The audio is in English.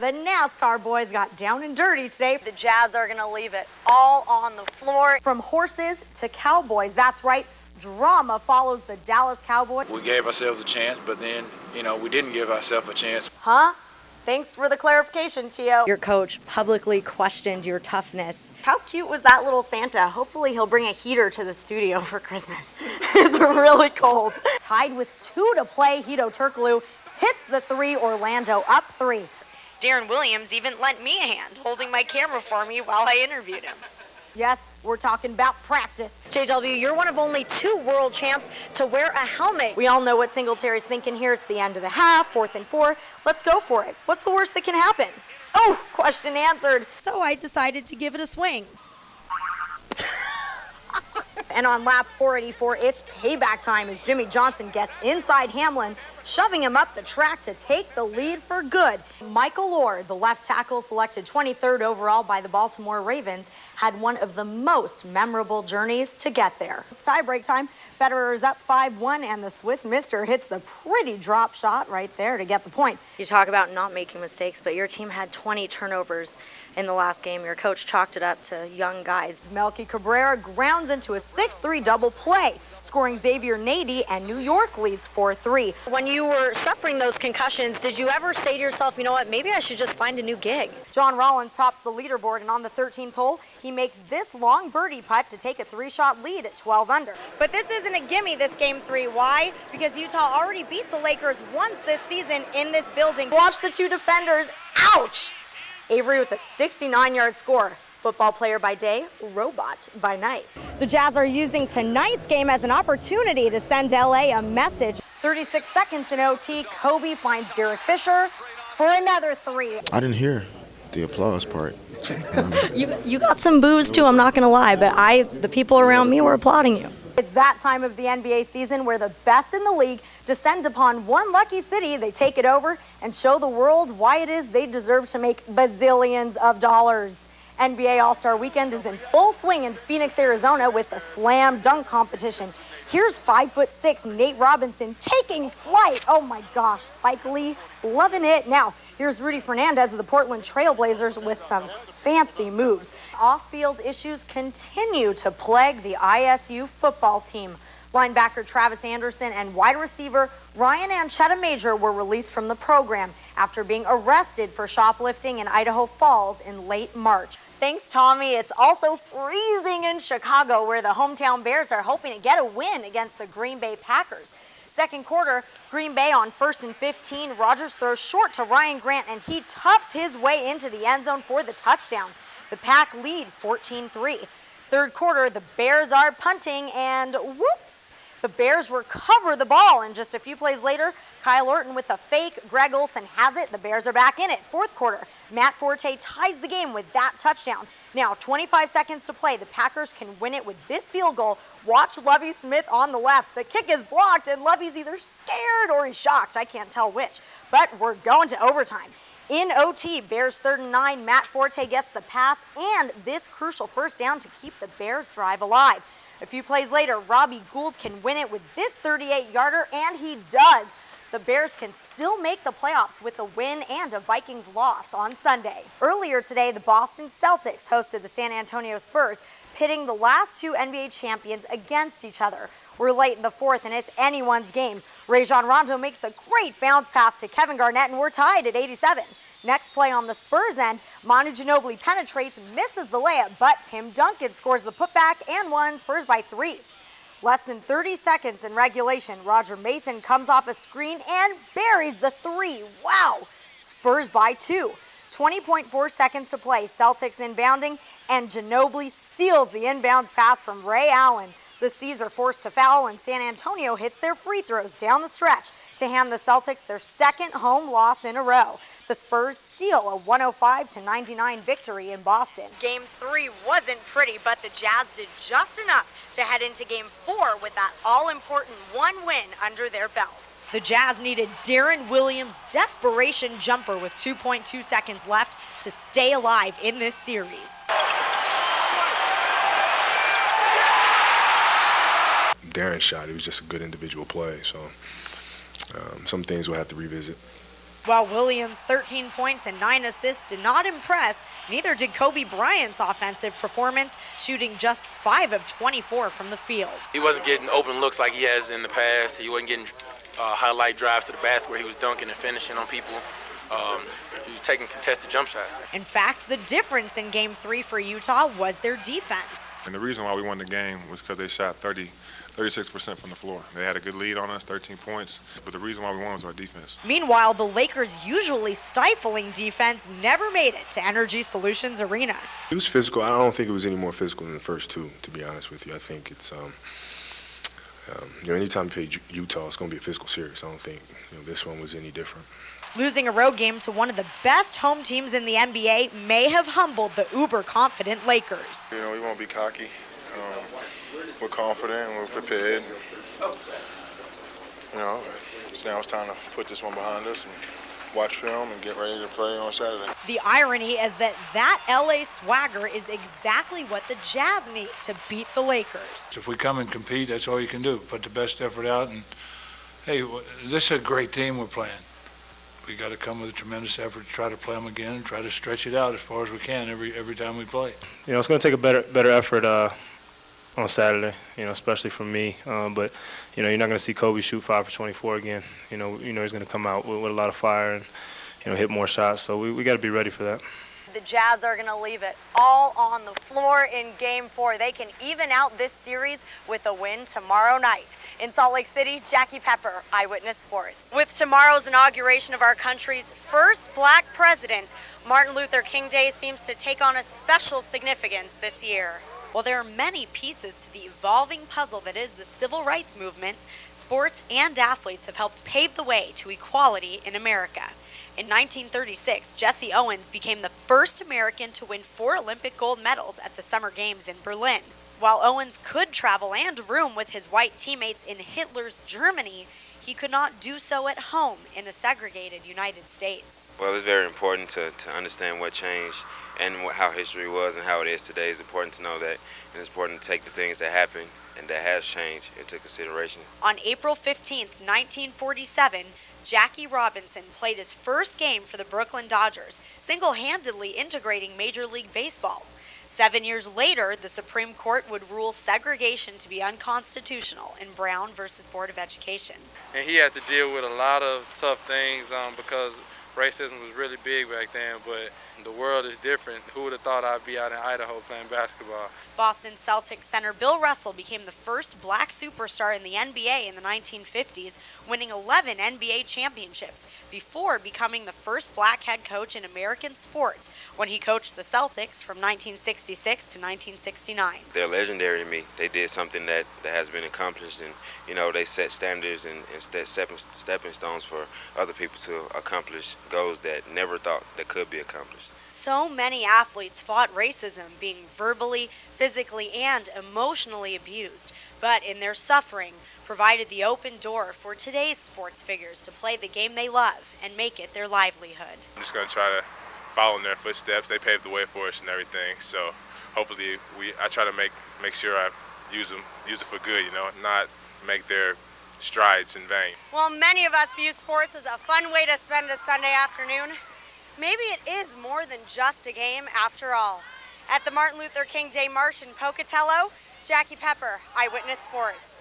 The NASCAR boys got down and dirty today. The Jazz are going to leave it all on the floor. From horses to cowboys, that's right. Drama follows the Dallas Cowboys. We gave ourselves a chance, but then, we didn't give ourselves a chance. Huh? Thanks for the clarification, Tio. Your coach publicly questioned your toughness. How cute was that little Santa? Hopefully he'll bring a heater to the studio for Christmas. It's really cold. Tied with 2 to play, Hito Turkoglu hits the 3, Orlando up 3. Darren Williams even lent me a hand, holding my camera for me while I interviewed him. Yes, we're talking about practice. JW, you're one of only 2 world champs to wear a helmet. We all know what Singletary's thinking here. It's the end of the half, 4th and 4. Let's go for it. What's the worst that can happen? Oh, question answered. So I decided to give it a swing. And on lap 484, it's payback time as Jimmy Johnson gets inside Hamlin, shoving him up the track to take the lead for good. Michael Lord, the left tackle selected 23rd overall by the Baltimore Ravens, had one of the most memorable journeys to get there. It's tie-break time. Federer's up 5-1, and the Swiss Mister hits the pretty drop shot right there to get the point. You talk about not making mistakes, but your team had 20 turnovers in the last game. Your coach chalked it up to young guys. Melky Cabrera grounds into a 6-3 double play, scoring Xavier Nady, and New York leads 4-3. When you were suffering those concussions, did you ever say to yourself, you know what, maybe I should just find a new gig? John Rollins tops the leaderboard, and on the 13th hole, he makes this long birdie putt to take a 3-shot lead at 12 under. But this isn't a gimme, this game 3. Why? Because Utah already beat the Lakers once this season in this building. Watch the 2 defenders. Ouch! Avery with a 69-yard score. Football player by day, robot by night. The Jazz are using tonight's game as an opportunity to send LA a message. 36 seconds in OT, Kobe finds Derek Fisher for another 3. I didn't hear the applause part. You got some boos too, I'm not gonna lie, but the people around me were applauding you. It's that time of the NBA season where the best in the league descend upon one lucky city, they take it over, and show the world why it is they deserve to make bazillions of dollars. NBA All-Star Weekend is in full swing in Phoenix, Arizona with the slam dunk competition. Here's 5'6" Nate Robinson taking flight. Oh my gosh, Spike Lee loving it. Now, here's Rudy Fernandez of the Portland Trailblazers with some fancy moves. Off-field issues continue to plague the ISU football team. Linebacker Travis Anderson and wide receiver Ryan Anchetta Major were released from the program after being arrested for shoplifting in Idaho Falls in late March. Thanks, Tommy. It's also freezing in Chicago, where the hometown Bears are hoping to get a win against the Green Bay Packers. Second quarter, Green Bay on 1st and 15. Rodgers throws short to Ryan Grant, and he toughs his way into the end zone for the touchdown. The Pack lead 14-3. Third quarter, the Bears are punting, and whoops, the Bears recover the ball. And just a few plays later, Kyle Orton with a fake. Greg Olsen has it. The Bears are back in it. Fourth quarter, Matt Forte ties the game with that touchdown. Now, 25 seconds to play. The Packers can win it with this field goal. Watch Lovie Smith on the left. The kick is blocked, and Lovie's either scared or he's shocked. I can't tell which. But we're going to overtime. In OT, Bears 3rd and 9. Matt Forte gets the pass and this crucial first down to keep the Bears drive alive. A few plays later, Robbie Gould can win it with this 38-yarder, and he does. The Bears can still make the playoffs with a win and a Vikings loss on Sunday. Earlier today, the Boston Celtics hosted the San Antonio Spurs, pitting the last 2 NBA champions against each other. We're late in the 4th, and it's anyone's game. Rajon Rondo makes the great bounce pass to Kevin Garnett, and we're tied at 87. Next play on the Spurs end, Manu Ginobili penetrates, misses the layup, but Tim Duncan scores the putback and won Spurs by 3. Less than 30 seconds in regulation, Roger Mason comes off a screen and buries the 3. Wow! Spurs by 2. 20.4 seconds to play. Celtics inbounding, and Ginobili steals the inbounds pass from Ray Allen. The C's are forced to foul, and San Antonio hits their free throws down the stretch to hand the Celtics their second home loss in a row. The Spurs steal a 105-99 victory in Boston. Game 3 wasn't pretty, but the Jazz did just enough to head into Game 4 with that all-important 1 win under their belt. The Jazz needed Darren Williams' desperation jumper with 2.2 seconds left to stay alive in this series. Darren's shot, it was just a good individual play, so some things we'll have to revisit. While Williams' 13 points and 9 assists did not impress, neither did Kobe Bryant's offensive performance, shooting just 5 of 24 from the field. He wasn't getting open looks like he has in the past. He wasn't getting highlight drives to the basket where he was dunking and finishing on people. He was taking contested jump shots. In fact, the difference in Game 3 for Utah was their defense. And the reason why we won the game was because they shot 36% from the floor. They had a good lead on us, 13 points, but the reason why we won was our defense. Meanwhile, the Lakers' usually stifling defense never made it to Energy Solutions Arena. It was physical. I don't think it was any more physical than the first two, to be honest with you. I think it's, anytime you play Utah, it's going to be a physical series. I don't think this one was any different. Losing a road game to one of the best home teams in the NBA may have humbled the uber-confident Lakers. We won't be cocky. We're confident and we're prepared. So now it's time to put this one behind us and watch film and get ready to play on Saturday. The irony is that LA swagger is exactly what the Jazz need to beat the Lakers. If we come and compete, that's all you can do. Put the best effort out. And, hey, this is a great team we're playing. We got to come with a tremendous effort to try to play them again and try to stretch it out as far as we can every time we play. It's going to take a better effort on Saturday, especially from me. But you're not going to see Kobe shoot 5 for 24 again. He's going to come out with a lot of fire and hit more shots. So we got to be ready for that. The Jazz are going to leave it all on the floor in Game 4. They can even out this series with a win tomorrow night. In Salt Lake City, Jackie Pepper, Eyewitness Sports. With tomorrow's inauguration of our country's first black president, Martin Luther King Day seems to take on a special significance this year. While there are many pieces to the evolving puzzle that is the civil rights movement, sports and athletes have helped pave the way to equality in America. In 1936, Jesse Owens became the first American to win 4 Olympic gold medals at the Summer Games in Berlin. While Owens could travel and room with his white teammates in Hitler's Germany, he could not do so at home in a segregated United States. Well, it's very important to understand what changed and how history was and how it is today. It's important to know that, and it's important to take the things that happened and that has changed into consideration. On April 15th, 1947, Jackie Robinson played his first game for the Brooklyn Dodgers, single-handedly integrating Major League Baseball. 7 years later, the Supreme Court would rule segregation to be unconstitutional in Brown versus Board of Education. And he had to deal with a lot of tough things because racism was really big back then, but the world is different. Who would have thought I'd be out in Idaho playing basketball? Boston Celtics center Bill Russell became the first black superstar in the NBA in the 1950s, winning 11 NBA championships before becoming the first black head coach in American sports when he coached the Celtics from 1966 to 1969. They're legendary to me. They did something that has been accomplished, and they set standards and stepping stones for other people to accomplish goals that never thought that could be accomplished. So many athletes fought racism, being verbally, physically, and emotionally abused, but in their suffering, provided the open door for today's sports figures to play the game they love and make it their livelihood. I'm just going to try to follow in their footsteps. They paved the way for us and everything, so hopefully I try to make sure I use it for good, not make their strides in vain. Well, many of us view sports as a fun way to spend a Sunday afternoon. Maybe it is more than just a game after all. At the Martin Luther King Day March in Pocatello, Jackie Pepper, Eyewitness Sports.